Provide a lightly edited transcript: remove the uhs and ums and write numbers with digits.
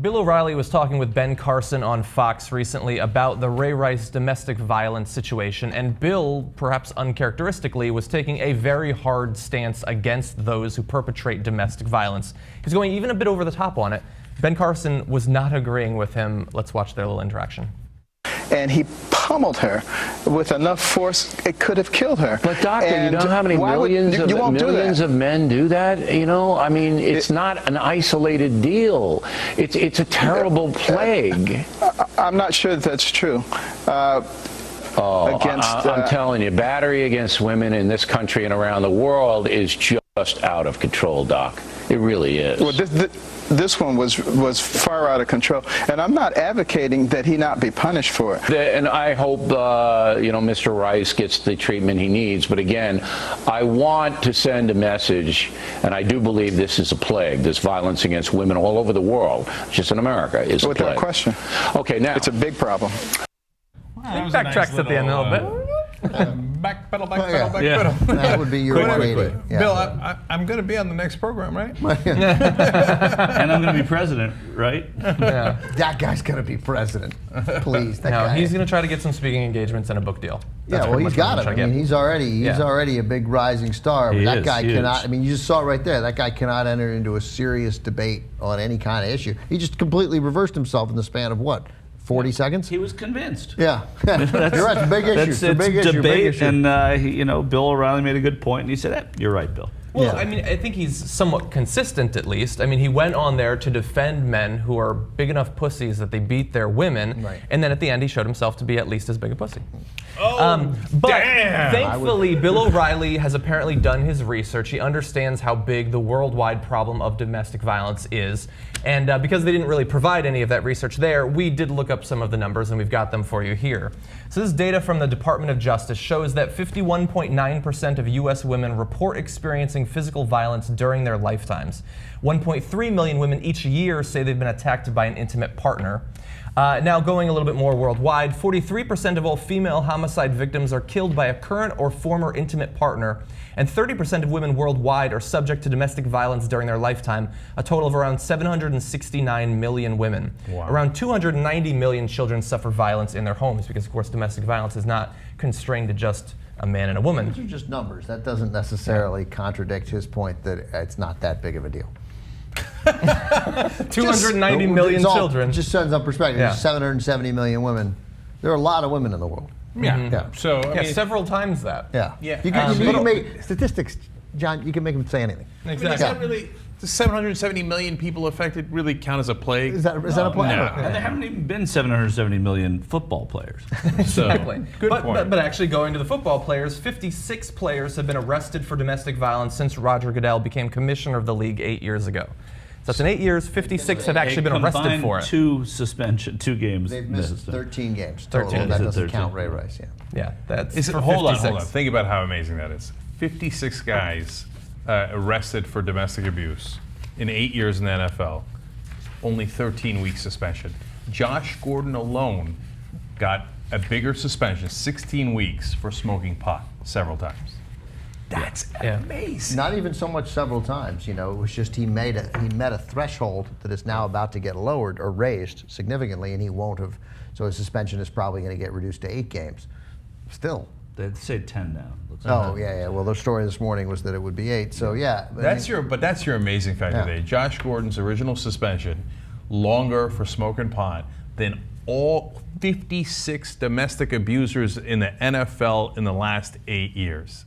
Bill O'Reilly was talking with Ben Carson on Fox recently about the Ray Rice domestic violence situation, and Bill, perhaps uncharacteristically, was taking a very hard stance against those who perpetrate domestic violence. He's going even a bit over the top on it. Ben Carson was not agreeing with him. Let's watch their little interaction. And he pummeled her with enough force it could have killed her. But doctor, you know how many millions of men do that? You know, I mean, it's not an isolated deal. It's a terrible plague. I'm not sure that's true. I'm telling you, battery against women in this country and around the world is just out of control, Doc. It really is. Well, this one was far out of control, and I'm not advocating that he not be punished for it. And I hope, you know, Mr. Rice gets the treatment he needs. But again, I want to send a message, and I do believe this is a plague. This violence against women all over the world, just in America, is a plague. Without question. Okay, now it's a big problem. Wow, backtracks at the end a little bit. Backpedal. That would be your 180. Yeah. Bill, I'm going to be on the next program, right? And I'm going to be president, right? Yeah. That guy's going to be president. Please. That No, guy. he's going to try to get some speaking engagements and a book deal. That's Yeah, well, pretty he's much what got it. he's I trying mean, to he's already a big rising star. But He that is guy huge. cannot. I mean, you just saw it right there. That guy cannot enter into a serious debate on any kind of issue. He just completely reversed himself in the span of what? 40 seconds? He was convinced. Yeah. You're right. It's a big issue. It's a big issue. Debate, Big issue. and you know, Bill O'Reilly made a good point, and he said, "You're right, Bill." Well, Yeah. I mean, I think he's somewhat consistent, at least. I mean, he went on there to defend men who are big enough pussies that they beat their women, Right. and then at the end he showed himself to be at least as big a pussy. Oh, But damn! thankfully, Bill O'Reilly has apparently done his research. He understands how big the worldwide problem of domestic violence is. And because they didn't really provide any of that research there, we did look up some of the numbers, and we've got them for you here. So this data from the Department of Justice shows that 51.9% of U.S. women report experiencing physical violence during their lifetimes. 1.3 million women each year say they've been attacked by an intimate partner. Now going a little bit more worldwide, 43% of all female homicide victims are killed by a current or former intimate partner, and 30% of women worldwide are subject to domestic violence during their lifetime, a total of around 769 million women. Wow. Around 290 million children suffer violence in their homes because, of course, domestic violence is not constrained to just a man and a woman. Those are just numbers. That doesn't necessarily contradict his point that it's not that big of a deal. 290 million children. Just sends up perspective. Yeah. There's 770 million women. There are a lot of women in the world. Yeah. Yeah. So I Yeah, mean, several times that. Yeah. Yeah. You can make statistics, John. You can make them say anything. is that really? Does 770 million people affected really count as a plague? Is that a plan? No. And there haven't even been 770 million football players. So, Exactly. good point. But actually going to the football players, 56 players have been arrested for domestic violence since Roger Goodell became commissioner of the league 8 years ago. So that's in 8 years, 56 have actually been arrested Combined for it. two games. They've missed missed. 13 games total. 13. That Is it doesn't 13? count Ray Rice. Yeah. Yeah, that's Is it, for hold 56. on. Think about how amazing that is. 56 guys arrested for domestic abuse in 8 years in the NFL. Only 13-week suspension. Josh Gordon alone got a bigger suspension, 16 weeks, for smoking pot several times. That's amazing. Not even so much several times. You know, it was just he met a threshold that is now about to get lowered or raised significantly, and he won't have. So his suspension is probably going to get reduced to 8 games. Still. They'd say 10 now. Oh yeah. Well, the story this morning was that it would be 8. So yeah. That's your amazing fact today. Josh Gordon's original suspension, longer for smoking pot than all 56 domestic abusers in the NFL in the last 8 years.